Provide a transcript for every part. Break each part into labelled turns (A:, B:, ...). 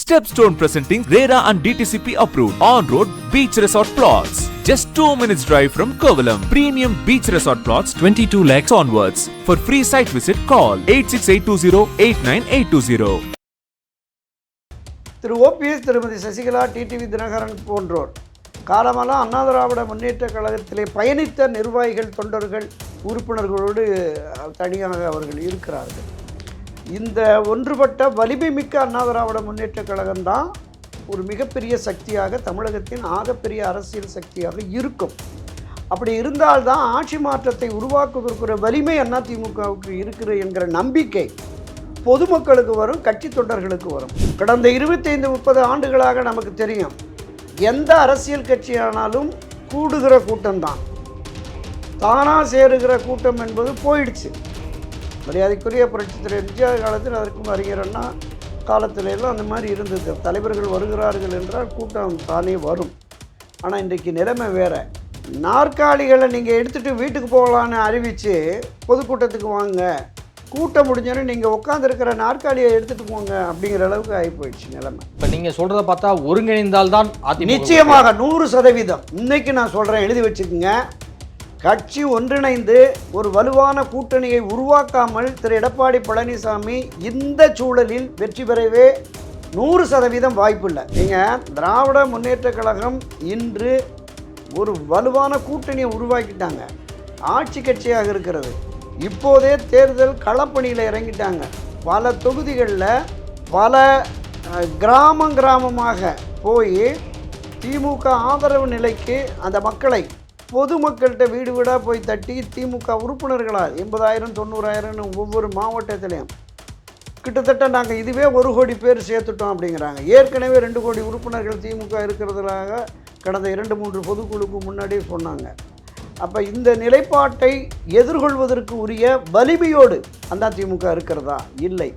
A: Stepstone presenting RERA and DTCP approved on-road beach resort plots. Just 2 minutes drive from Kovalam. Premium beach resort plots 22 lakhs onwards. For free site visit, call 8682089820.
B: Thiru OPS, திருமதி Sasikala, TTV Dinakaran போன்றோர் காலமெல்லாம் அண்ணா திராவிட முன்னேற்ற கழகத்திலே பயணித்த நிர்வாகிகள், தொண்டர்கள், உறுப்பினர்களோடு தனியாக அவர்கள் இருக்கிறார்கள். இந்த ஒன்றுபட்ட வலிமை மிக்க அண்ணா திராவிட முன்னேற்ற கழகம்தான் ஒரு மிகப்பெரிய சக்தியாக, தமிழகத்தின் ஆகப்பெரிய அரசியல் சக்தியாக இருக்கும். அப்படி இருந்தால்தான் ஆட்சி மாற்றத்தை உருவாக்குவதற்குற வலிமை அதிமுகவுக்கு இருக்கிற என்கிற நம்பிக்கை பொதுமக்களுக்கு வரும், கட்சி தொண்டர்களுக்கு வரும். கடந்த 25-30 ஆண்டுகளாக நமக்கு தெரியும், எந்த அரசியல் கட்சியானாலும் கூடுகிற கூட்டம்தான், தானாக சேருகிற கூட்டம் என்பது போயிடுச்சு. மரியாதைக்குரிய புரட்சித் தலைவர் எம்ஜிஆர் காலத்தில், அதற்கும் அறிஞர் அண்ணா காலத்தில் எல்லாம் அந்த மாதிரி இருந்தது. தலைவர்கள் வருகிறார்கள் என்றால் கூட்டம் தானே வரும். ஆனால் இன்றைக்கு நிலைமை வேறு. நாற்காலிகளை நீங்கள் எடுத்துகிட்டு வீட்டுக்கு போகலான்னு அறிவித்து பொதுக்கூட்டத்துக்கு வாங்க, கூட்டம் முடிஞ்சோன்னு நீங்கள் உட்காந்துருக்கிற நாற்காலியை எடுத்துகிட்டு போங்க அப்படிங்கிற அளவுக்கு ஆகி போயிடுச்சு நிலைமை.
C: இப்போ நீங்கள் சொல்கிறத பார்த்தா ஒருங்கிணைந்தால்தான்
B: நிச்சயமாக 100%. இன்னைக்கு நான் சொல்கிறேன், எழுதி வச்சுக்கோங்க. கட்சி ஒன்றிணைந்து ஒரு வலுவான கூட்டணியை உருவாக்காமல் திரு எடப்பாடி பழனிசாமி இந்த சூழலில் வெற்றி பெறவே 100% வாய்ப்பு இல்லை. நீங்கள் திராவிட முன்னேற்ற கழகம் இன்று ஒரு வலுவான கூட்டணியை உருவாக்கிட்டாங்க, ஆட்சி கட்சியாக இருக்கிறது. இப்போதே தேர்தல் களப்பணியில் இறங்கிட்டாங்க. பல தொகுதிகளில் பல கிராமமாக போய் திமுக ஆதரவு நிலைக்கு அந்த மக்களை, பொதுமக்கள்கிட்ட வீடு வீடாக போய் தட்டி திமுக உறுப்பினர்களால் 80,000 90,000 ஒவ்வொரு மாவட்டத்திலையும் கிட்டத்தட்ட நாங்கள் இதுவே 1 கோடி பேர் சேர்த்துட்டோம் அப்படிங்கிறாங்க. ஏற்கனவே 2 கோடி உறுப்பினர்கள் திமுக இருக்கிறதுலாக கடந்த 2-3 பொதுக்குழுக்கு முன்னாடியே சொன்னாங்க. அப்போ இந்த நிலைப்பாட்டை எதிர்கொள்வதற்கு உரிய வலிமையோடு அதிமுக இருக்கிறதா? இல்லை.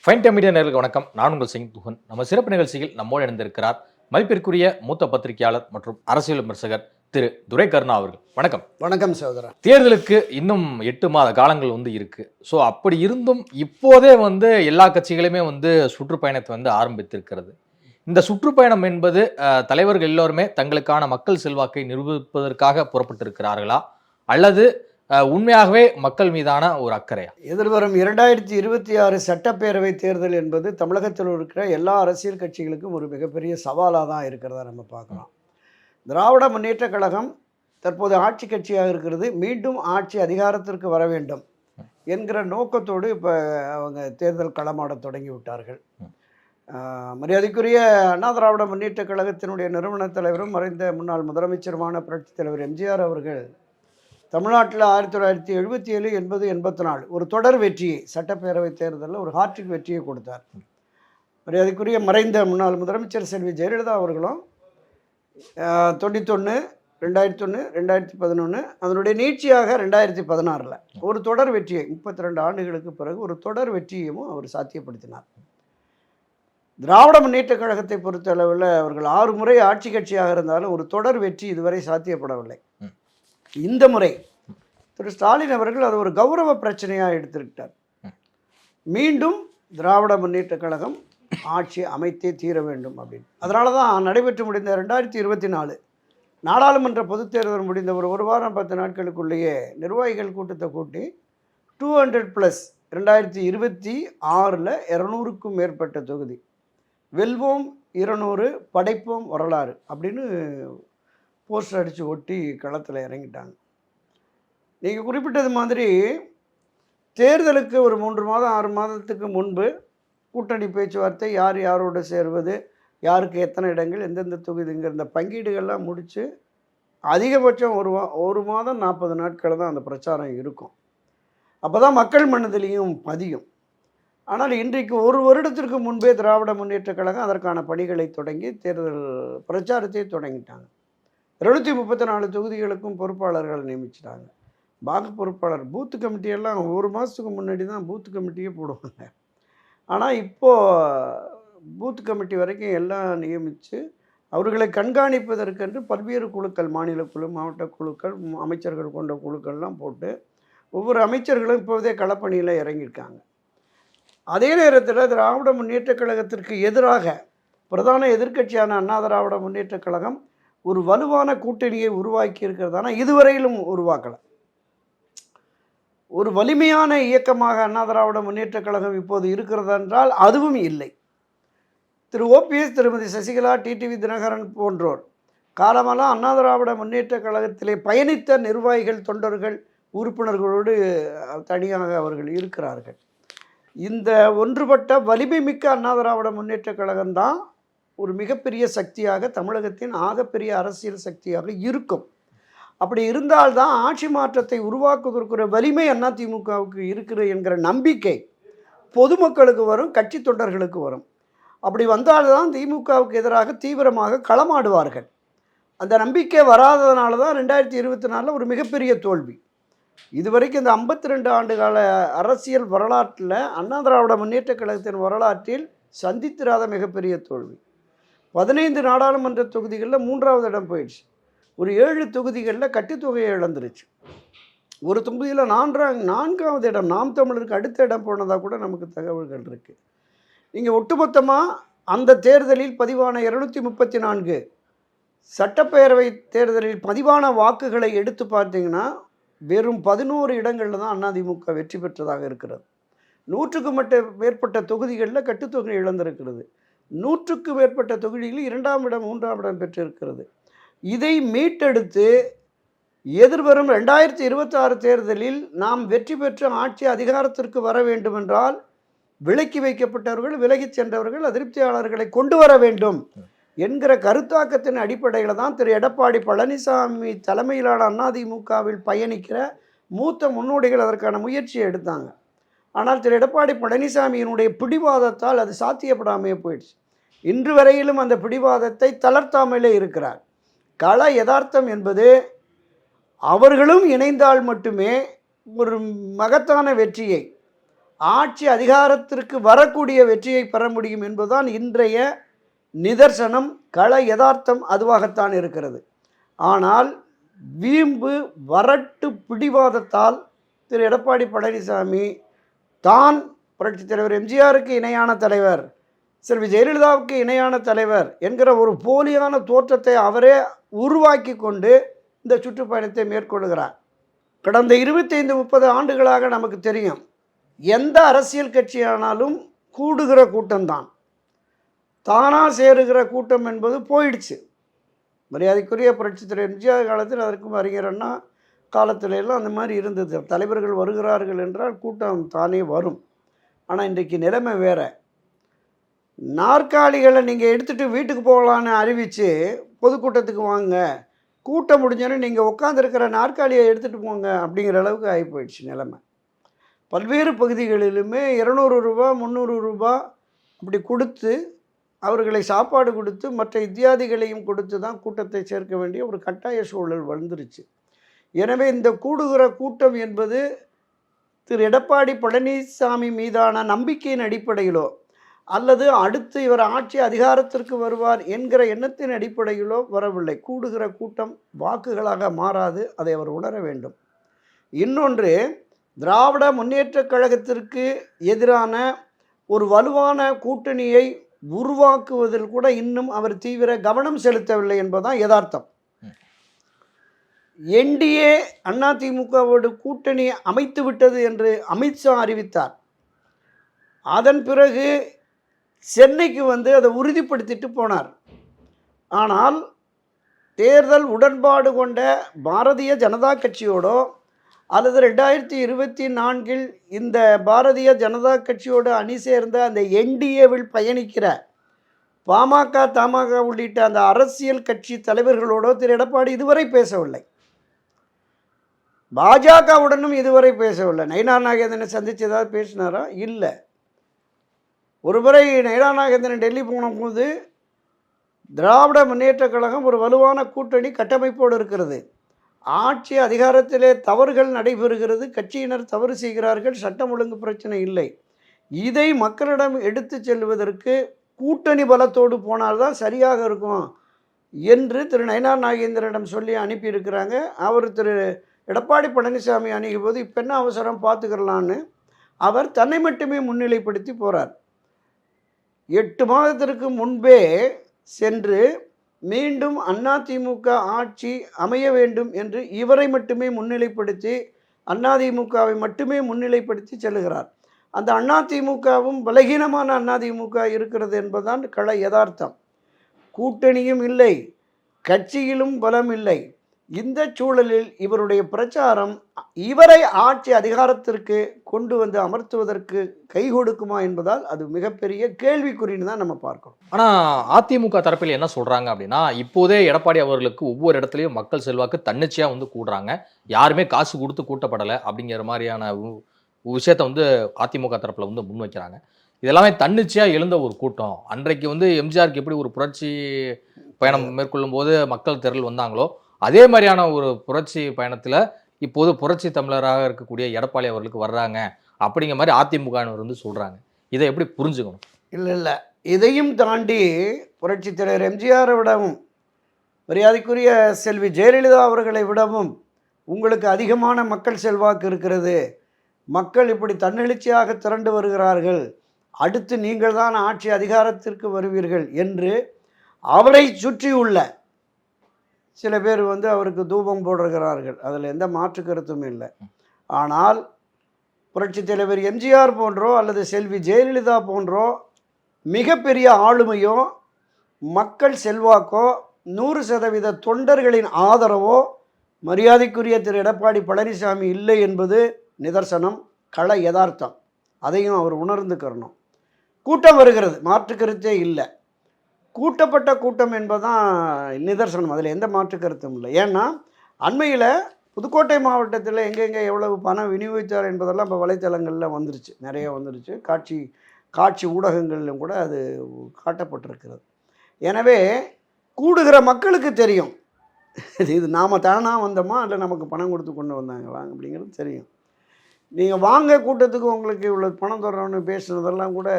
C: ஃபைன் டைம் மீடியா நேயர்களுக்கு வணக்கம். நான் உங்கள் சிங் துகன். நம்ம சிறப்பு நிகழ்ச்சியில் நம்மோடு இணைந்திருக்கிறார் மதிப்பிற்குரிய மூத்த பத்திரிகையாளர் மற்றும் அரசியல் விமர்சகர் திரு துரை கருணா அவர்கள். வணக்கம்.
B: வணக்கம் சகோதரன்.
C: தேர்தலுக்கு இன்னும் 8 மாத காலங்கள் இருக்கு. ஸோ அப்படி இருந்தும் இப்போதே எல்லா கட்சிகளுமே சுற்றுப்பயணத்தை ஆரம்பித்திருக்கிறது. இந்த சுற்றுப்பயணம் என்பது தலைவர்கள் எல்லோருமே தங்களுக்கான மக்கள் செல்வாக்கை நிரூபிப்பதற்காக புறப்பட்டிருக்கிறார்களா, அல்லது உண்மையாகவே மக்கள் மீதான ஒரு அக்கறையா?
B: எதிர்வரும் 2026 சட்டப்பேரவை தேர்தல் என்பது தமிழகத்தில் இருக்கிற எல்லா அரசியல் கட்சிகளுக்கும் ஒரு மிகப்பெரிய சவாலாக தான் இருக்கிறதா நம்ம பார்க்கலாம். திராவிட முன்னேற்ற கழகம் தற்போது ஆட்சி கட்சியாக இருக்கிறது. மீண்டும் ஆட்சி அதிகாரத்திற்கு வர வேண்டும் என்கிற நோக்கத்தோடு இப்போ அவங்க தேர்தல் களமாட தொடங்கி விட்டார்கள். மரியாதைக்குரிய அண்ணா திராவிட முன்னேற்ற கழகத்தினுடைய நிறுவன தலைவரும் மறைந்த முன்னாள் முதலமைச்சருமான புரட்சித் தலைவர் எம்ஜிஆர் அவர்கள் தமிழ்நாட்டில் 1977, 80, 84 ஒரு தொடர் வெற்றியை, சட்டப்பேரவை தேர்தலில் ஒரு ஹாட்ரிக் வெற்றியை கொடுத்தார். மரியாதைக்குரிய மறைந்த முன்னாள் முதலமைச்சர் செல்வி ஜெயலலிதா அவர்களும் 91, 2001, 2011 அதனுடைய நீட்சியாக 2016 ஒரு தொடர் வெற்றியை, 32 ஆண்டுகளுக்கு பிறகு ஒரு தொடர் வெற்றியையும் அவர் சாத்தியப்படுத்தினார். திராவிட முன்னேற்ற கழகத்தை பொறுத்த அளவில் அவர்கள் 6 முறை ஆட்சி கட்சியாக இருந்தாலும் ஒரு தொடர் வெற்றி இதுவரை சாத்தியப்படவில்லை. இந்த முறை திரு ஸ்டாலின் அவர்கள் அது ஒரு கௌரவ பிரச்சனையாக எடுத்திருக்கிறார். மீண்டும் திராவிட முன்னேற்ற கழகம் ஆட்சி அமைத்தே தீர வேண்டும் அப்படின்னு. அதனால தான் நடைபெற்று முடிந்த 2024 நாடாளுமன்ற பொதுத் தேர்தல் முடிந்த ஒரு வாரம் 10 நாட்களுக்குள்ளேயே நிர்வாகிகள் கூட்டத்தை கூட்டி 200+, 2026 200க்கும் மேற்பட்ட தொகுதி, வெல்வோம் 200, படைப்போம் வரலாறு அப்படின்னு போஸ்டர் அடித்து ஒட்டி களத்தில் இறங்கிட்டாங்க. நீங்கள் குறிப்பிட்டது மாதிரி தேர்தலுக்கு ஒரு 3 மாதம் 6 மாதத்துக்கு முன்பு கூட்டணி பேச்சுவார்த்தை, யார் யாரோடு சேர்வது, யாருக்கு எத்தனை இடங்கள், எந்தெந்த தொகுதிங்கிற இந்த பங்கீடுகள்லாம் முடித்து அதிகபட்சம் ஒரு மாதம் 40 நாட்கள் தான் அந்த பிரச்சாரம் இருக்கும். அப்போ தான் மக்கள் மனதிலையும் பதியும். ஆனால் இன்றைக்கு 1 வருடத்திற்கு முன்பே திராவிட முன்னேற்ற கழகம் அதற்கான பணிகளை தொடங்கி தேர்தல் பிரச்சாரத்தை தொடங்கிட்டாங்க. 234 தொகுதிகளுக்கும் பொறுப்பாளர்கள் நியமிச்சிட்டாங்க. பாக பொறுப்பாளர், பூத்து கமிட்டியெல்லாம் 1 மாதத்துக்கு முன்னாடி தான் பூத்து கமிட்டியே போடுவாங்க. ஆனால் இப்போது பூத் கமிட்டி வரைக்கும் எல்லாம் நியமித்து அவர்களை கண்காணிப்பதற்கென்று பல்வேறு குழுக்கள், மாநில குழு, மாவட்ட குழுக்கள், அமைச்சர்கள் கொண்ட குழுக்கள்லாம் போட்டு ஒவ்வொரு அமைச்சர்களும் இப்போதே களப்பணியில் இறங்கியிருக்காங்க. அதே நேரத்தில் திராவிட முன்னேற்றக் கழகத்திற்கு எதிராக பிரதான எதிர்க்கட்சியான அண்ணா திராவிட முன்னேற்றக் கழகம் ஒரு வலுவான கூட்டணியை உருவாக்கி இருக்கிறதானா இதுவரையிலும் உருவாக்கலை. ஒரு வலிமையான இயக்கமாக அண்ணா திராவிட முன்னேற்றக் கழகம் இப்போது இருக்கிறது என்றால் அதுவும் இல்லை. திரு ஓபிஎஸ், திருமதி சசிகலா, டிடிவி தினகரன் போன்றோர் காலமெல்லாம் அண்ணா திராவிட முன்னேற்றக் கழகத்திலே பயணித்த நிர்வாகிகள், தொண்டர்கள், உறுப்பினர்களோடு தனியாக அவர்கள் இருக்கிறார்கள். இந்த ஒன்றுபட்ட வலிமை மிக்க அண்ணா திராவிட முன்னேற்றக் கழகம்தான் ஒரு மிகப்பெரிய சக்தியாக, தமிழகத்தின் ஆகப்பெரிய அரசியல் சக்தியாக இருக்கும். அப்படி இருந்தால்தான் ஆட்சி மாற்றத்தை உருவாக்குவதற்குரிய வலிமை அதிமுகவுக்கு இருக்கிற என்கிற நம்பிக்கை பொதுமக்களுக்கு வரும், கட்சி தொண்டர்களுக்கு வரும். அப்படி வந்தால்தான் திமுகவுக்கு எதிராக தீவிரமாக களமாடுவார்கள். அந்த நம்பிக்கை வராததுனால தான் 2024 ஒரு மிகப்பெரிய தோல்வி. இதுவரைக்கும் இந்த 52 ஆண்டுகால அரசியல் வரலாற்றில் அண்ணா திராவிட முன்னேற்றக் கழகத்தின் வரலாற்றில் சந்தித்திராத மிகப்பெரிய தோல்வி. 15 நாடாளுமன்ற தொகுதிகளில் 3வது இடம் போயிடுச்சு. ஒரு 7 தொகுதிகளில் கட்டுத்தொகையை இழந்துருச்சு. ஒரு தொகுதியில் 4வது இடம் நாம் தமிழருக்கு அடுத்த இடம் போனதாக கூட நமக்கு தகவல்கள் இருக்குது. நீங்கள் ஒட்டுமொத்தமாக அந்த தேர்தலில் பதிவான 234 சட்டப்பேரவை தேர்தலில் பதிவான வாக்குகளை எடுத்து பார்த்தீங்கன்னா வெறும் 11 இடங்களில் தான் அதிமுக வெற்றி பெற்றதாக இருக்கிறது. 100க்கும் மேற்பட்ட தொகுதிகளில் கட்டுத்தொகை இழந்திருக்கிறது. 100க்கும் மேற்பட்ட தொகுதிகளில் 2ஆம் இடம் 3ஆம் இடம் பெற்றிருக்கிறது. இதை மீட்டெடுத்து எதிர்வரும் 2026 தேர்தலில் நாம் வெற்றி பெற்று ஆட்சி அதிகாரத்திற்கு வர வேண்டுமென்றால் விலக்கி வைக்கப்பட்டவர்கள், விலகிச் சென்றவர்கள், அதிருப்தியாளர்களை கொண்டு வர வேண்டும் என்கிற கருத்தாக்கத்தின் அடிப்படையில் தான் திரு எடப்பாடி பழனிசாமி தலைமையிலான அதிமுகவில் பயணிக்கிற மூத்த முன்னோடிகள் அதற்கான முயற்சியை எடுத்தாங்க. ஆனால் திரு எடப்பாடி பழனிசாமியினுடைய பிடிவாதத்தால் அது சாத்தியப்படாமையே போயிடுச்சு. இன்று வரையிலும் அந்த பிடிவாதத்தை தளர்த்தாமலே இருக்கிறார். கள யதார்த்தம் என்பது அவர்களும் இணைந்தால் மட்டுமே ஒரு மகத்தான வெற்றியை, ஆட்சி அதிகாரத்திற்கு வரக்கூடிய வெற்றியை பெற முடியும் என்பதுதான் இன்றைய நிதர்சனம். கள யதார்த்தம் அதுவாகத்தான் இருக்கிறது. ஆனால் வீம்பு வரட்டு பிடிவாதத்தால் திரு எடப்பாடி பழனிசாமி தான் புரட்சித் தலைவர் எம்ஜிஆருக்கு இணையான தலைவர், செல்வி ஜெயலலிதாவுக்கு இணையான தலைவர் என்கிற ஒரு போலியான தோற்றத்தை அவரே உருவாக்கி கொண்டு இந்த சுற்றுப்பயணத்தை மேற்கொள்கிறார். கடந்த 25-30 ஆண்டுகளாக நமக்கு தெரியும், எந்த அரசியல் கட்சியானாலும் கூடுகிற கூட்டம்தான், தானாக சேருகிற கூட்டம் என்பது போயிடுச்சு. மரியாதைக்குரிய புரட்சித் தலைவர் எம்ஜிஆர் காலத்தில், அதற்கும் அறிஞர் அண்ணா காலத்துல எல்லாம் அந்த மாதிரி இருந்தது. தலைவர்கள் வருகிறார்கள் என்றால் கூட்டம் தானே வரும். ஆனால் இன்றைக்கு நிலைமை வேற. நாற்காலிகளை நீங்கள் எடுத்துகிட்டு வீட்டுக்கு போகலான்னு அறிவித்து பொதுக்கூட்டத்துக்கு வாங்க, கூட்டம் முடிஞ்சோன்னே நீங்கள் உட்காந்துருக்கிற நாற்காலியை எடுத்துகிட்டு போங்க அப்படிங்கிற அளவுக்கு ஆகி போயிடுச்சு நிலைமை. பல்வேறு பகுதிகளிலுமே 200 ரூபா 300 ரூபா அப்படி கொடுத்து அவர்களை சாப்பாடு கொடுத்து மற்ற இத்தியாதிகளையும் கொடுத்து தான் கூட்டத்தை சேர்க்க வேண்டிய ஒரு கட்டாய சூழல் வந்துருச்சு. எனவே இந்த கூடுகிற கூட்டம் என்பது திரு எடப்பாடி பழனிசாமி மீதான நம்பிக்கையின் அடிப்படையிலோ அல்லது அடுத்து இவர் ஆட்சி அதிகாரத்திற்கு வருவார் என்கிற எண்ணத்தின் அடிப்படையிலோ வரவில்லை. கூடுகிற கூட்டம் வாக்குகளாக மாறாது, அதை அவர் உணர வேண்டும். இன்னொன்று, திராவிட முன்னேற்றக் கழகத்திற்கு எதிரான ஒரு வலுவான கூட்டணியை உருவாக்குவதில் கூட இன்னும் அவர் தீவிர கவனம் செலுத்தவில்லை என்பதுதான் யதார்த்தம். என்டிஏ அதிமுகவோடு கூட்டணி அமைத்து விட்டது என்று அமித்ஷா அறிவித்தார். அதன் பிறகு சென்னைக்கு வந்து அதை உறுதிப்படுத்திட்டு போனார். ஆனால் தேர்தல் உடன்பாடு கொண்ட பாரதிய ஜனதா கட்சியோடோ அல்லது 2024 இந்த பாரதிய ஜனதா கட்சியோடு அணி சேர்ந்த அந்த என்டிஏவில் பயணிக்கிற பாமக, தமாக உள்ளிட்ட அந்த அரசியல் கட்சி தலைவர்களோடோ திரு எடப்பாடி இதுவரை பேசவில்லை. பாஜகவுடனும் இதுவரை பேசவில்லை. நயினார் நாகேந்திரனை சந்தித்து ஏதாவது பேசினாரா? இல்லை. ஒருமுறை நயினார் நாகேந்திரன் டெல்லி போனபோது திராவிட முன்னேற்றக் கழகம் ஒரு வலுவான கூட்டணி கட்டமைப்போடு இருக்கிறது, ஆட்சி அதிகாரத்திலே தவறுகள் நடைபெறுகிறது, கட்சியினர் தவறு செய்கிறார்கள், சட்டம் ஒழுங்கு பிரச்சனை இல்லை, இதை மக்களிடம் எடுத்து செல்வதற்கு கூட்டணி பலத்தோடு போனால்தான் சரியாக இருக்கும் என்று திரு நயினார் நாகேந்திரனிடம் சொல்லி அனுப்பியிருக்கிறாங்க. அவர் திரு எடப்பாடி பழனிசாமி அணுகிய போது இப்போ என்ன அவசரம் பார்த்துக்கிறலான்னு அவர் தன்னை மட்டுமே முன்னிலைப்படுத்தி போகிறார். 8 மாதத்திற்கு முன்பே சென்று மீண்டும் அதிமுக ஆட்சி அமைய வேண்டும் என்று இவரை மட்டுமே முன்னிலைப்படுத்தி அதிமுகவை மட்டுமே முன்னிலைப்படுத்தி செல்லுகிறார். அந்த அதிமுகவும் பலகீனமான அதிமுக இருக்கிறது என்பதுதான் கள யதார்த்தம். கூட்டணியும் இல்லை, கட்சியிலும் பலம் இல்லை. இந்த சூழலில் இவருடைய பிரச்சாரம் இவரை ஆட்சி அதிகாரத்திற்கு கொண்டு வந்து அமர்த்துவதற்கு கை கொடுக்குமா என்பதால் அது மிகப்பெரிய கேள்விக்குறின்னு தான் நம்ம பார்க்கணும்.
C: ஆனா அதிமுக தரப்பில் என்ன சொல்றாங்க அப்படின்னா, இப்போதே எடப்பாடி அவர்களுக்கு ஒவ்வொரு இடத்துலயும் மக்கள் செல்வாக்கு தன்னிச்சையா வந்து கூடுறாங்க, யாருமே காசு கொடுத்து கூட்டப்படலை அப்படிங்கிற மாதிரியான விஷயத்த வந்து அதிமுக தரப்புல வந்து முன்வைக்கிறாங்க. இதெல்லாமே தன்னிச்சையா எழுந்த ஒரு கூட்டம். அன்றைக்கு வந்து எம்ஜிஆருக்கு எப்படி ஒரு புரட்சி பயணம் மேற்கொள்ளும் போது மக்கள் திரள் வந்தாங்களோ, அதே மாதிரியான ஒரு புரட்சி பயணத்துல இப்போது புரட்சி தமிழராக இருக்கக்கூடிய எடப்பாடி அவர்களுக்கு வர்றாங்க அப்படிங்கிற மாதிரி அதிமுகவினர் வந்து சொல்றாங்க. இதை எப்படி புரிஞ்சுக்கணும்?
B: இல்லை, இதையும் தாண்டி புரட்சி தலைவர் எம்ஜிஆரை விடவும் மரியாதைக்குரிய செல்வி ஜெயலலிதா அவர்களை விடவும் உங்களுக்கு அதிகமான மக்கள் செல்வாக்கு இருக்கிறது, மக்கள் இப்படி தன்னெழுச்சியாக திரண்டு வருகிறார்கள், அடுத்து நீங்கள் தான் ஆட்சி அதிகாரத்திற்கு வருவீர்கள் என்று அவரை சுற்றியுள்ள சில பேர் வந்து அவருக்கு தூபம் போடுகிறார்கள். அதில் எந்த மாற்று கருத்தும் இல்லை. ஆனால் புரட்சி தலைவர் எம்ஜிஆர் போன்றோ அல்லது செல்வி ஜெயலலிதா போன்றோ மிகப்பெரிய ஆளுமையோ மக்கள் செல்வாக்கோ 100% தொண்டர்களின் ஆதரவோ மரியாதைக்குரிய திரு எடப்பாடி பழனிசாமி இல்லை என்பது நிதர்சனம், கள யதார்த்தம். அதையும் அவர் உணர்ந்துக்கிறணும். கூட்டம் வருகிறது, மாற்று கருத்தே இல்லை. கூட்டப்பட்ட கூட்டம் என்பதுதான் நிதர்சனம், அதில் எந்த மாற்று கருத்தும் இல்லை. ஏன்னா அண்மையில் புதுக்கோட்டை மாவட்டத்தில் எங்கெங்கே எவ்வளவு பணம் விநியோகித்தார் என்பதெல்லாம் இப்போ வலைத்தளங்களில் வந்துருச்சு, நிறைய வந்துருச்சு. காட்சி ஊடகங்களிலும் கூட அது காட்டப்பட்டிருக்கிறது. எனவே கூடுகிற மக்களுக்கு தெரியும் இது நாம் தானாக வந்தோமா இல்லை நமக்கு பணம் கொடுத்து கொண்டு வந்தாங்களா அப்படிங்கிறது தெரியும். நீங்கள் வாங்க கூட்டத்துக்கு உங்களுக்கு இவ்வளோ பணம் தர்றோன்னு பேசுனதெல்லாம் கூட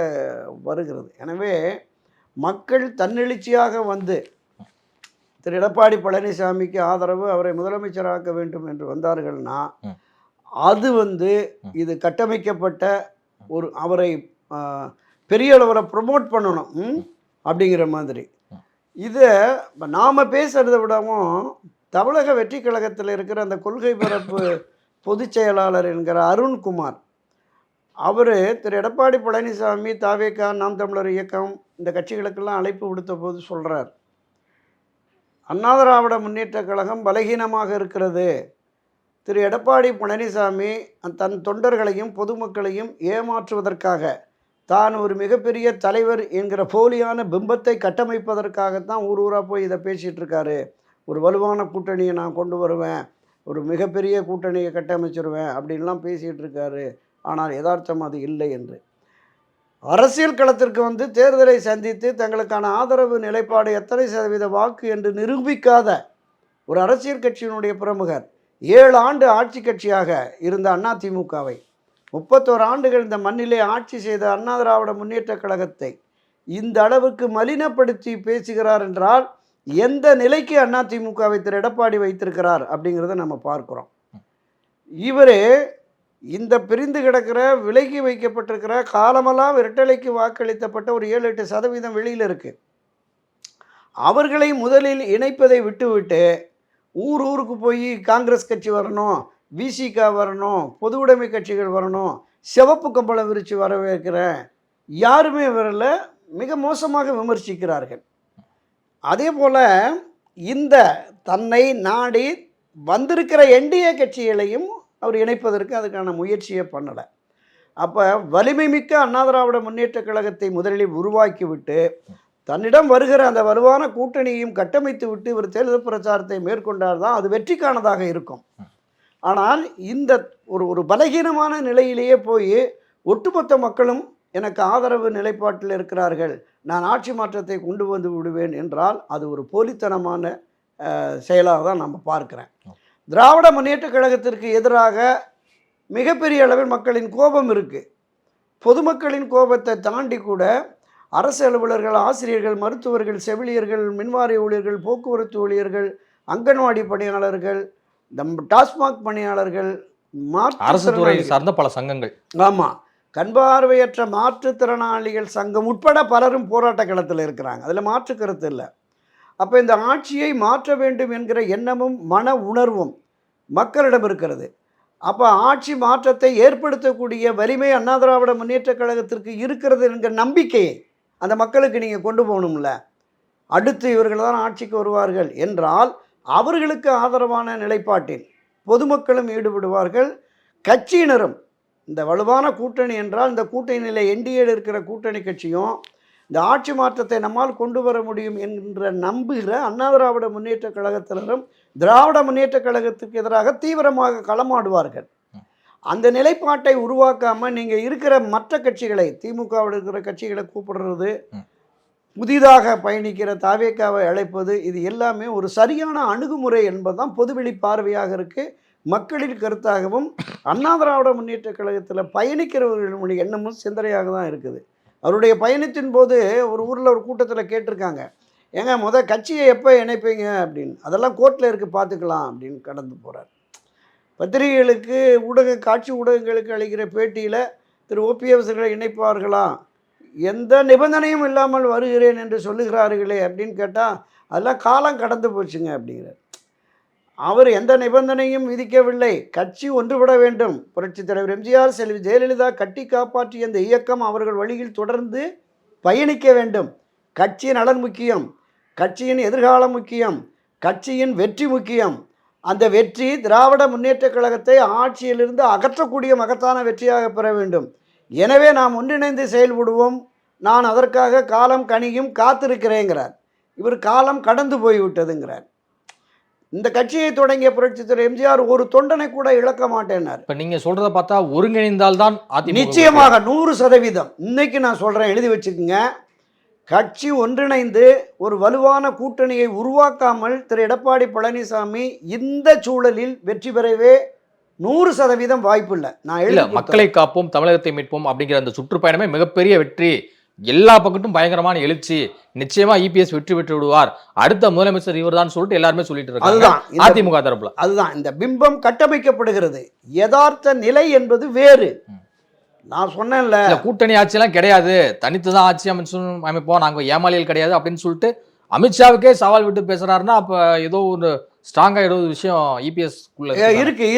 B: வருகிறது. எனவே மக்கள் தன்னெழுச்சியாக வந்து திரு எடப்பாடி பழனிசாமிக்கு ஆதரவு, அவரை முதலமைச்சராக்க வேண்டும் என்று வந்தார்கள்னா அது வந்து இது கட்டமைக்கப்பட்ட ஒரு அவரை பெரிய அளவில் ப்ரொமோட் பண்ணணும் அப்படிங்கிற மாதிரி. இதை நாம் பேசுகிறத விடவும் தமிழக வெற்றி கழகத்தில் இருக்கிற அந்த கொள்கை பரப்பு பொதுச் செயலாளர் என்கிற அருண்குமார் அவர் திரு எடப்பாடி பழனிசாமி, தாவேகா, நாம் தமிழர் இயக்கம் இந்த கட்சிகளுக்கெல்லாம் அழைப்பு விடுத்த போது சொல்கிறார், அண்ணா திராவிட முன்னேற்ற கழகம் பலகீனமாக இருக்கிறது, திரு எடப்பாடி பழனிசாமி தன் தொண்டர்களையும் பொதுமக்களையும் ஏமாற்றுவதற்காக, தான் ஒரு மிகப்பெரிய தலைவர் என்கிற போலியான பிம்பத்தை கட்டமைப்பதற்காகத்தான் ஊர் ஊராக போய் இதை பேசிகிட்டு இருக்காரு. ஒரு வலுவான கூட்டணியை நான் கொண்டு வருவேன், ஒரு மிகப்பெரிய கூட்டணியை கட்டமைச்சிருவேன் அப்படின்லாம் பேசிகிட்டு இருக்காரு. ஆனால் யதார்த்தம் அது இல்லை என்று அரசியல் களத்திற்கு வந்து தேர்தலை சந்தித்து தங்களுக்கான ஆதரவு நிலைப்பாடு எத்தனை சதவீத வாக்கு என்று நிரூபிக்காத ஒரு அரசியல் கட்சியினுடைய பிரமுகர் 7 ஆண்டு ஆட்சி கட்சியாக இருந்த அதிமுகவை 31 ஆண்டுகள் இந்த மண்ணிலே ஆட்சி செய்த அண்ணா திராவிட முன்னேற்ற கழகத்தை இந்த அளவுக்கு மலினப்படுத்தி பேசுகிறார் என்றால் எந்த நிலைக்கு அதிமுகவை திரு எடப்பாடி வைத்திருக்கிறார் அப்படிங்கிறத நம்ம பார்க்குறோம். இவரே இந்த பிரிந்து கிடக்கிற விலகி வைக்கப்பட்டிருக்கிற காலமெல்லாம் இரட்டலைக்கு வாக்களித்தப்பட்ட ஒரு 7-8% வெளியில் இருக்குது. அவர்களை முதலில் இணைப்பதை விட்டுவிட்டு ஊருக்கு போய் காங்கிரஸ் கட்சி வரணும், விசிகா வரணும், பொது உடைமை கட்சிகள் வரணும், சிவப்பு கம்பளம் விரித்து வரவேற்கிறேன், யாருமே வரல, மிக மோசமாக விமர்சிக்கிறார்கள். அதே போல் இந்த தன்னை நாடி வந்திருக்கிற என்டிஏ கட்சிகளையும் அவர் இணைப்பதற்கு அதுக்கான முயற்சியை பண்ணலை. அப்போ வலிமை மிக்க அண்ணா திராவிட முன்னேற்ற கழகத்தை முதலில் உருவாக்கிவிட்டு தன்னிடம் வருகிற அந்த வலுவான கூட்டணியையும் கட்டமைத்து விட்டு இவர் தேர்தல் பிரச்சாரத்தை மேற்கொண்டால் தான் அது வெற்றிக்கானதாக இருக்கும். ஆனால் இந்த ஒரு பலகீனமான நிலையிலேயே போய் ஒட்டுமொத்த மக்களும் எனக்கு ஆதரவு நிலைப்பாட்டில் இருக்கிறார்கள், நான் ஆட்சி மாற்றத்தை கொண்டு வந்து விடுவேன் என்றால் அது ஒரு போலித்தனமான செயலாக தான் நம்ம பார்க்குறேன். திராவிட முன்னேற்ற கழகத்திற்கு எதிராக மிகப்பெரிய அளவில் மக்களின் கோபம் இருக்குது. பொதுமக்களின் கோபத்தை தாண்டி கூட அரசு அலுவலர்கள், ஆசிரியர்கள், மருத்துவர்கள், செவிலியர்கள், மின்வாரிய ஊழியர்கள், போக்குவரத்து ஊழியர்கள், அங்கன்வாடி பணியாளர்கள், இந்த டாஸ்மாக் பணியாளர்கள்,
C: அரசு துறை
B: மாற்றுத்திறனாளிகள்,
C: சார்ந்த பல சங்கங்கள்.
B: ஆமாம், கண்பார்வையற்ற மாற்றுத்திறனாளிகள் சங்கம் உட்பட பலரும் போராட்ட களத்தில் இருக்கிறாங்க. அதில் மாற்று கருத்து இல்லை. அப்போ இந்த ஆட்சியை மாற்ற வேண்டும் என்கிற எண்ணமும் மன உணர்வும் மக்களிடம் இருக்கிறது. அப்போ ஆட்சி மாற்றத்தை ஏற்படுத்தக்கூடிய வலிமை அண்ணா திராவிட முன்னேற்றக் கழகத்திற்கு இருக்கிறது என்கிற நம்பிக்கையை அந்த மக்களுக்கு நீங்கள் கொண்டு போகணும்ல. அடுத்து இவர்கள் தான் ஆட்சிக்கு வருவார்கள் என்றால் அவர்களுக்கு ஆதரவான நிலைப்பாட்டில் பொதுமக்களும் ஈடுபடுவார்கள், கட்சியினரும். இந்த வலுவான கூட்டணி என்றால் இந்த கூட்டணியில் என்டிஏல இருக்கிற கூட்டணி கட்சியும் இந்த ஆட்சி மாற்றத்தை நம்மால் கொண்டு வர முடியும் என்ற நம்புகிற அண்ணா திராவிட முன்னேற்றக் கழகத்தினரும் திராவிட முன்னேற்றக் கழகத்துக்கு எதிராக தீவிரமாக களமாடுவார்கள். அந்த நிலைப்பாட்டை உருவாக்காமல் நீங்கள் இருக்கிற மற்ற கட்சிகளை, திமுகவில் இருக்கிற கட்சிகளை கூப்பிடுறது, புதிதாக பயணிக்கிற தாவேக்காவை அழைப்பது, இது எல்லாமே ஒரு சரியான அணுகுமுறை என்பதுதான் பொதுவெளி பார்வையாக இருக்குது. மக்களின் கருத்தாகவும் அண்ணா திராவிட முன்னேற்றக் கழகத்தில் பயணிக்கிறவர்களுடைய எண்ணமும் சிந்தனையாக தான் இருக்குது. அவருடைய பயணத்தின் போது ஒரு ஊரில் ஒரு கூட்டத்தில் கேட்டிருக்காங்க, ஏங்க கட்சியை எப்போ இணைப்பீங்க அப்படின்னு. அதெல்லாம் கோர்ட்டில் இருக்குது, பார்த்துக்கலாம் அப்படின்னு கடந்து போகிறார். பத்திரிகைகளுக்கு, காட்சி ஊடகங்களுக்கு அளிக்கிற பேட்டியில் திரு ஓபிஎஸ் இணைப்பார்களா, எந்த நிபந்தனையும் இல்லாமல் வருகிறேன் என்று சொல்லுகிறார்களே அப்படின்னு கேட்டால் அதெல்லாம் காலம் கடந்து போச்சுங்க அப்படிங்கிறார். அவர் எந்த நிபந்தனையும் விதிக்கவில்லை. கட்சி ஒன்றுபட வேண்டும். புரட்சித் தலைவர் எம்ஜிஆர், செல்வி ஜெயலலிதா கட்டி காப்பாற்றிய இந்த இயக்கம் அவர்கள் வழியில் தொடர்ந்து பயணிக்க வேண்டும். கட்சியின் நலன் முக்கியம், கட்சியின் எதிர்காலம் முக்கியம், கட்சியின் வெற்றி முக்கியம். அந்த வெற்றி திராவிட முன்னேற்றக் கழகத்தை ஆட்சியிலிருந்து அகற்றக்கூடிய மகத்தான வெற்றியாக பெற வேண்டும். எனவே நாம் ஒன்றிணைந்து செயல்படுவோம். நான் அதற்காக காலம் கனியும் காத்திருக்கிறேங்கிறார். இவர் காலம் கடந்து போய்விட்டதுங்கிறார். இந்த கட்சியை தொடங்கிய புரட்சித் தலைவர் எம்ஜிஆர் ஒரு தொண்டனை கூட இழக்க மாட்டேன்னார்.
C: இப்ப நீங்க சொல்றதை பார்த்தா ஒருங்கிணைந்தால்தான்
B: நிச்சயமாக 100%. இன்னைக்கு நான் சொல்றேன், எழுதி வச்சுக்கோங்க. கட்சி ஒன்றிணைந்து ஒரு வலுவான கூட்டணியை உருவாக்காமல் திரு எடப்பாடி பழனிசாமி இந்த சூழலில் வெற்றி பெறவே 100% வாய்ப்பு இல்லை. நான்
C: இல்ல, மக்களை காப்போம் தமிழகத்தை மீட்போம் அப்படிங்கிற அந்த சுற்றுப்பயணமே மிகப்பெரிய வெற்றி, எல்லா பக்கத்தும் பயங்கரமான எழுச்சி, நிச்சயமா இபிஎஸ் வெற்றி பெற்று விடுவார், அடுத்த முதலமைச்சர் இவர் தான் சொல்லிட்டு எல்லாருமே சொல்லிட்டு இருக்காங்க அதிமுக தரப்புல. அதுதான்
B: இந்த பிம்பம் கட்டமைக்கப்படுகிறது. யதார்த்த நிலை என்பது வேறு. நான் சொன்னேன்ல,
C: கூட்டணி ஆட்சி எல்லாம் கிடையாது, தனித்து தான் ஆட்சி அமைப்போம், நாங்க ஏமாளிகள் கிடையாது அப்படின்னு சொல்லிட்டு அமித்ஷாவுக்கே சவால் விட்டு பேசுறாருன்னா அப்ப ஏதோ ஒரு ஸ்ட்ராங்கா ஏதோ விஷயம் இபிஎஸ்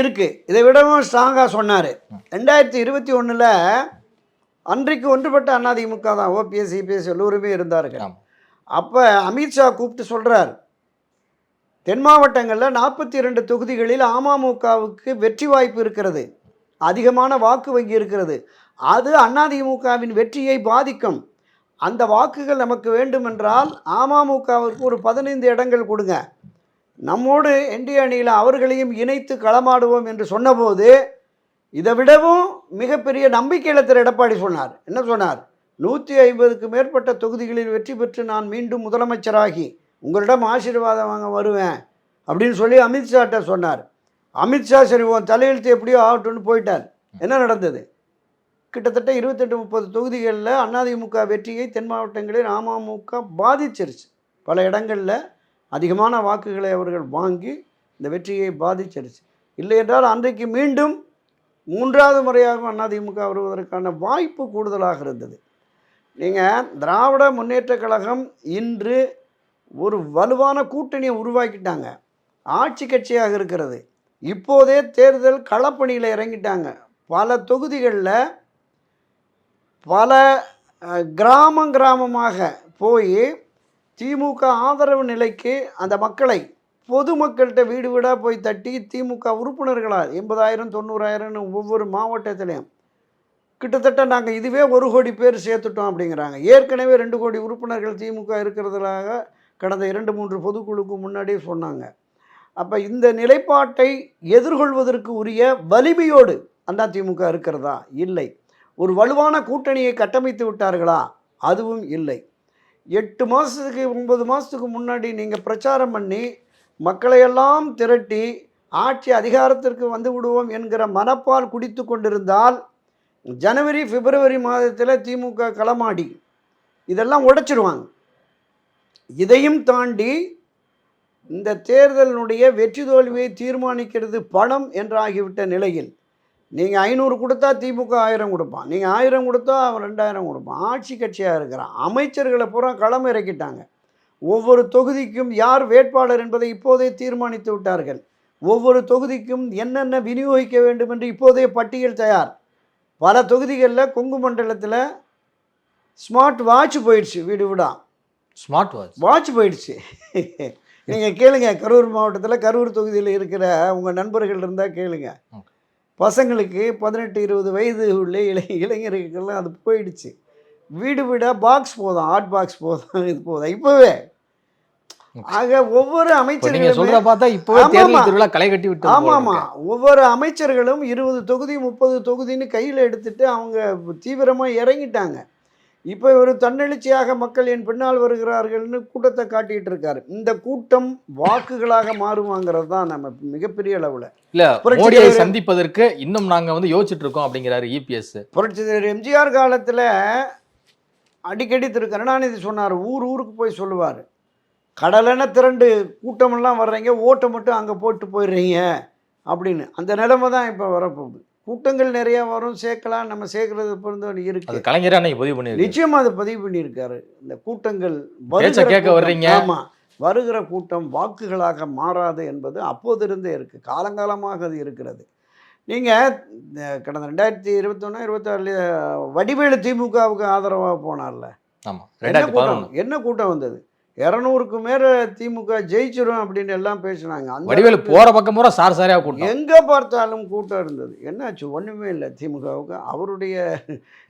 B: இருக்கு. இதை விடவும் ஸ்ட்ராங்கா சொன்னாரு. 2021 அன்றைக்கு ஒன்றுபட்ட அதிமுக தான், ஓபிஎஸ் இபிஎஸ் எல்லோருமே இருந்தார்கள். அப்போ அமித்ஷா கூப்பிட்டு சொல்கிறார், தென் மாவட்டங்களில் 42 தொகுதிகளில் அமமுகவுக்கு வெற்றி வாய்ப்பு இருக்கிறது, அதிகமான வாக்கு வங்கி இருக்கிறது, அது அதிமுகவின் வெற்றியை பாதிக்கும். அந்த வாக்குகள் நமக்கு வேண்டுமென்றால் அமமுகவிற்கு ஒரு 15 இடங்கள் கொடுங்க, நம்மோடு என்டிஏ அணியில் அவர்களையும் இணைத்து களமாடுவோம் என்று சொன்னபோது இதை விடவும் மிகப்பெரிய நம்பிக்கையில் திரு எடப்பாடி சொன்னார். என்ன சொன்னார்? 150க்கு மேற்பட்ட தொகுதிகளில் வெற்றி பெற்று நான் மீண்டும் முதலமைச்சராகி உங்களிடம் ஆசீர்வாதம் வாங்க வருவேன் அப்படின்னு சொல்லி அமித்ஷாட்ட சொன்னார். அமித்ஷா சரி உன் தலையெழுத்து எப்படியோ ஆகட்டும்னு போயிட்டார். என்ன நடந்தது? கிட்டத்தட்ட 28-30 தொகுதிகளில் அதிமுக வெற்றியை தென் மாவட்டங்களில் அமமுக பாதிச்சிருச்சு. பல இடங்களில் அதிகமான வாக்குகளை அவர்கள் வாங்கி இந்த வெற்றியை பாதிச்சிருச்சு. இல்லை என்றால் அன்றைக்கு மீண்டும் 3வது முறையாக அதிமுக வருவதற்கான வாய்ப்பு கூடுதலாக இருந்தது. நீங்கள் திராவிட முன்னேற்றக் கழகம் இன்று ஒரு வலுவான கூட்டணியை உருவாக்கிட்டாங்க, ஆட்சி கட்சியாக இருக்கிறது. இப்போதே தேர்தல் களப்பணியில் இறங்கிட்டாங்க. பல தொகுதிகளில் பல கிராமமாக போய் திமுக ஆதரவு நிலைக்கு அந்த மக்களை, பொதுமக்கள்கிட்ட வீடு வீடாக போய் தட்டி திமுக உறுப்பினர்களால் 80,000 90,000 ஒவ்வொரு மாவட்டத்திலையும் கிட்டத்தட்ட நாங்கள் இதுவே 1 கோடி பேர் சேர்த்துட்டோம் அப்படிங்கிறாங்க. ஏற்கனவே 2 கோடி உறுப்பினர்கள் திமுக இருக்கிறதுலாக கடந்த 2-3 பொதுக்குழுக்கு முன்னாடியே சொன்னாங்க. அப்போ இந்த நிலைப்பாட்டை எதிர்கொள்வதற்கு உரிய வலிமையோடு அதிமுக இருக்கிறதா? இல்லை. ஒரு வலுவான கூட்டணியை கட்டமைத்து விட்டார்களா? அதுவும் இல்லை. 8 மாதத்துக்கு 9 மாதத்துக்கு முன்னாடி நீங்கள் பிரச்சாரம் பண்ணி மக்களையெல்லாம் திரட்டி ஆட்சி அதிகாரத்திற்கு வந்து விடுவோம் என்கிற மனப்பால் குடித்து கொண்டிருந்தால் ஜனவரி பிப்ரவரி மாதத்தில் திமுக களமாடி இதெல்லாம் உடைச்சிருவாங்க. இதையும் தாண்டி இந்த தேர்தலினுடைய வெற்றி தோல்வியை தீர்மானிக்கிறது பணம் என்றாகிவிட்ட நிலையில் நீங்கள் 500 கொடுத்தா திமுக 1000 கொடுப்பான், நீங்கள் 1000 கொடுத்தா அவன் 2000 கொடுப்பான். ஆட்சி கட்சியாக இருக்கிறான். அமைச்சர்களை பூரா களம் இறக்கிட்டாங்க. ஒவ்வொரு தொகுதிக்கும் யார் வேட்பாளர் என்பதை இப்போதே தீர்மானித்து விட்டார்கள். ஒவ்வொரு தொகுதிக்கும் என்னென்ன விநியோகிக்க வேண்டும் என்று இப்போதே பட்டியல் தயார். பல தொகுதிகளில் கொங்கு மண்டலத்தில் ஸ்மார்ட் வாட்ச் போயிடுச்சு. வீடு வீடா
C: ஸ்மார்ட்
B: வாட்ச் போயிடுச்சு. நீங்கள் கேளுங்க, கரூர் மாவட்டத்தில் கரூர் தொகுதியில் இருக்கிற உங்கள் நண்பர்கள் இருந்தால் கேளுங்க. பசங்களுக்கு 18-20 வயது உள்ள இளைஞர்களுக்கெல்லாம் அது போயிடுச்சு. வீடு வீடாக பாக்ஸ் போதும், ஹாட் பாக்ஸ் போதும், இது போதும் இப்போவே. ஆக ஒவ்வொரு அமைச்சர்களும் ஒவ்வொரு அமைச்சர்களும் 20 தொகுதி 30 தொகுதின்னு கையில் எடுத்துட்டு அவங்க தீவிரமாக இறங்கிட்டாங்க. இப்போ ஒரு தன்னெழுச்சியாக மக்கள் என் பின்னால் வருகிறார்கள்னு கூட்டத்தை காட்டிட்டு இருக்காரு. இந்த கூட்டம் வாக்குகளாக மாறுவாங்கிறது தான் நம்ம மிகப்பெரிய அளவில்
C: மோடியை சந்திப்பதற்கு இன்னும் நாங்கள் வந்து யோசிச்சுட்டு இருக்கோம் அப்படிங்கிறாரு இபிஎஸ்.
B: புரட்சி தலைவர் எம்ஜிஆர் காலத்தில் அடிக்கடி திரு கருணாநிதி சொன்னார், ஊர் ஊருக்கு போய் சொல்லுவார், கடலென திரண்டு கூட்டமெல்லாம் வர்றீங்க, ஓட்டை மட்டும் அங்கே போட்டு போயிடுறீங்க அப்படின்னு. அந்த நிலைமை தான் இப்போ வரப்போகுது. கூட்டங்கள் நிறைய வரும், சேர்க்கலாம், நம்ம சேர்க்கறது பொறுத்த இருக்கு.
C: கலைஞர் பதிவு பண்ணி
B: நிச்சயமா அதை பதிவு பண்ணியிருக்காரு. இந்த கூட்டங்கள்
C: கேட்க வர்றீங்க,
B: ஆமாம், வருகிற கூட்டம் வாக்குகளாக மாறாது என்பது அப்போதிருந்தே இருக்கு, காலங்காலமாக அது இருக்கிறது. நீங்கள் கடந்த 2021-26 வடிவேலு திமுகவுக்கு ஆதரவாக போனார்ல, என்ன கூட்டம் வந்தது? 200க்கு மேல திமுக ஜெயிச்சிரும் அப்படின்னு எல்லாம் பேசினாங்க.
C: வடிவேலு போற பக்கம் பூரா சார் சாரியா கூட்டம்,
B: எங்க பார்த்தாலும் கூட்டம் இருந்தது. என்னாச்சு? ஒண்ணுமே இல்லை. திமுகவுக்கு அவருடைய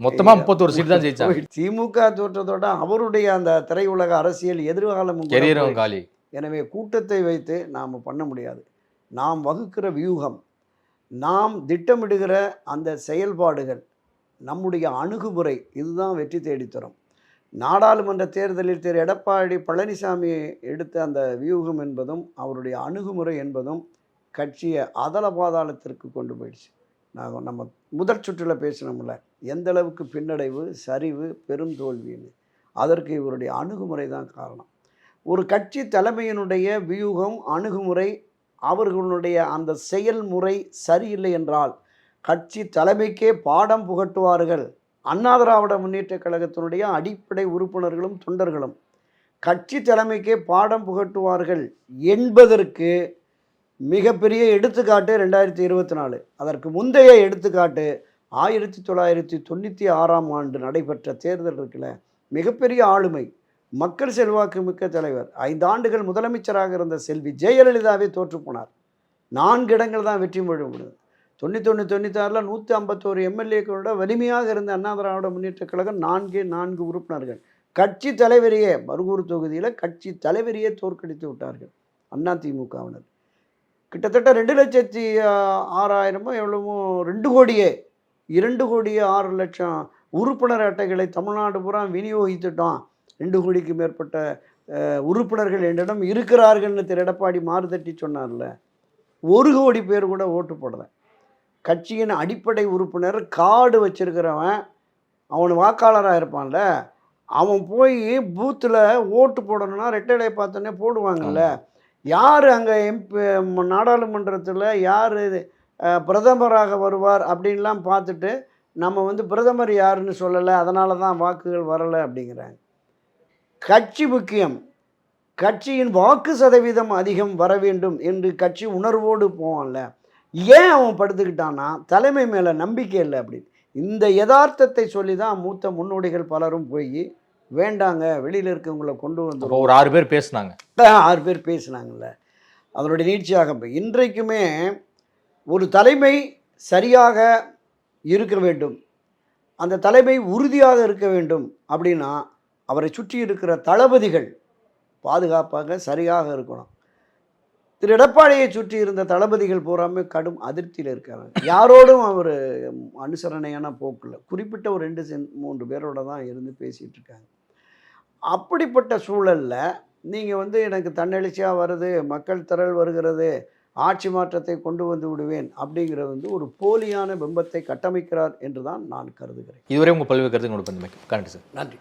C: மொத்தமா 31 சீட் தான் ஜெயிச்சாங்க.
B: திமுக தோற்றத்தோட அவருடைய அந்த திரையுலக அரசியல் எதிர்காலம்
C: காலி.
B: எனவே கூட்டத்தை வைத்து நாம் பண்ண முடியாது. நாம் வகுக்கிற வியூகம், நாம் திட்டமிடுகிற அந்த செயல்பாடுகள், நம்முடைய அணுகுமுறை, இதுதான் வெற்றி தேடித்தரும். நாடாளுமன்ற தேர்தலில் திரு எடப்பாடி பழனிசாமி எடுத்த அந்த வியூகம் என்பதும் அவருடைய அணுகுமுறை என்பதும் கட்சியை அதல பாதாளத்திற்கு கொண்டு போயிடுச்சு. நம்ம முதற் சுற்றில் பேசினோம்ல, எந்த அளவுக்கு பின்னடைவு, சரிவு, பெரும் தோல்வின்னு, அதற்கு இவருடைய அணுகுமுறை தான் காரணம். ஒரு கட்சி தலைமையினுடைய வியூகம், அணுகுமுறை, அவர்களுடைய அந்த செயல்முறை சரியில்லை என்றால் கட்சி தலைமைக்கே பாடம் புகட்டுவார்கள். அண்ணா திராவிட முன்னேற்ற கழகத்தினுடைய அடிப்படை உறுப்பினர்களும் தொண்டர்களும் கட்சி தலைமைக்கே பாடம் புகட்டுவார்கள் என்பதற்கு மிகப்பெரிய எடுத்துக்காட்டு 2024. அதற்கு முந்தைய எடுத்துக்காட்டு 1996ஆம் ஆண்டு நடைபெற்ற தேர்தல் இருக்குல்ல, மிகப்பெரிய ஆளுமை, மக்கள் செல்வாக்கு மிக்க தலைவர், 5 ஆண்டுகள் முதலமைச்சராக இருந்த செல்வி ஜெயலலிதாவே தோற்று போனார். 4 இடங்கள் தான் வெற்றி பெற முடியும். 91-96 151 எம்எல்ஏக்களோட வலிமையாக இருந்த அண்ணா திராவிட முன்னேற்ற கழகம் 4 உறுப்பினர்கள். கட்சி தலைவரையே பர்கூர் தொகுதியில் கட்சி தலைவரையே தோற்கடித்து விட்டார்கள் அண்ணா திமுகவினர். கிட்டத்தட்ட 2,06,000 எவ்வளவோ 2,06,00,000 உறுப்பினர் அட்டைகளை தமிழ்நாடு பூரா விநியோகித்துட்டோம். 2 கோடிக்கு மேற்பட்ட உறுப்பினர்கள் என்னிடம் இருக்கிறார்கள்னு திரு எடப்பாடி மாறுதட்டி சொன்னார்ல, 1 கோடி பேர் கூட ஓட்டு போடலை. கட்சியின் அடிப்படை உறுப்பினர் கார்டு வச்சிருக்கிறவன், அவன் வாக்காளராக இருப்பான்ல, அவன் போய் பூத்தில் ஓட்டு போடணும்னா ரெட்டடை பார்த்தோன்னே போடுவாங்கல்ல. யார் அங்கே நாடாளுமன்றத்தில் யார் பிரதமராக வருவார் அப்படின்லாம் பார்த்துட்டு நம்ம பிரதமர் யாருன்னு சொல்லலை, அதனால தான் வாக்குகள் வரலை அப்படிங்கிறாங்க. கட்சி முக்கியம், கட்சியின் வாக்கு சதவீதம் அதிகம் வர வேண்டும் என்று கட்சி உணர்வோடு போவான்ல. ஏன் அவன் படுத்துக்கிட்டான்னா தலைமை மேலே நம்பிக்கை இல்லை அப்படின்னு. இந்த யதார்த்தத்தை சொல்லி தான் மூத்த முன்னோடிகள் பலரும் போய் வேண்டாங்க, வெளியில் இருக்கவங்களை கொண்டு வந்து
C: ஒரு 6 பேர் பேசினாங்க.
B: 6 பேர் பேசினாங்கல்ல, அதனுடைய நீட்சியாக இன்றைக்குமே ஒரு தலைமை சரியாக இருக்க வேண்டும், அந்த தலைமை உறுதியாக இருக்க வேண்டும் அப்படின்னா அவரை சுற்றி இருக்கிற தளபதிகள் பாதுகாப்பாக சரியாக இருக்கணும். திரு எடப்பாடியை சுற்றி இருந்த தளபதிகள் பூராமே கடும் அதிருப்தியில் இருக்காங்க. யாரோடும் அவர் அனுசரணையான போக்கில், குறிப்பிட்ட ஒரு 2-3 பேரோட தான் இருந்து பேசிகிட்டு இருக்காங்க. அப்படிப்பட்ட சூழலில் நீங்கள் எனக்கு தன்னெழுச்சியாக வருது, மக்கள் திரள் வருகிறது, ஆட்சி மாற்றத்தை கொண்டு வந்து விடுவேன் அப்படிங்கிறது ஒரு போலியான பிம்பத்தை கட்டமைக்கிறார் என்று தான் நான் கருதுகிறேன்.
C: இதுவரை உங்கள் பல்வேறு கருத்து நோட் பண்ணி. கரெக்ட் சார்,
B: நன்றி.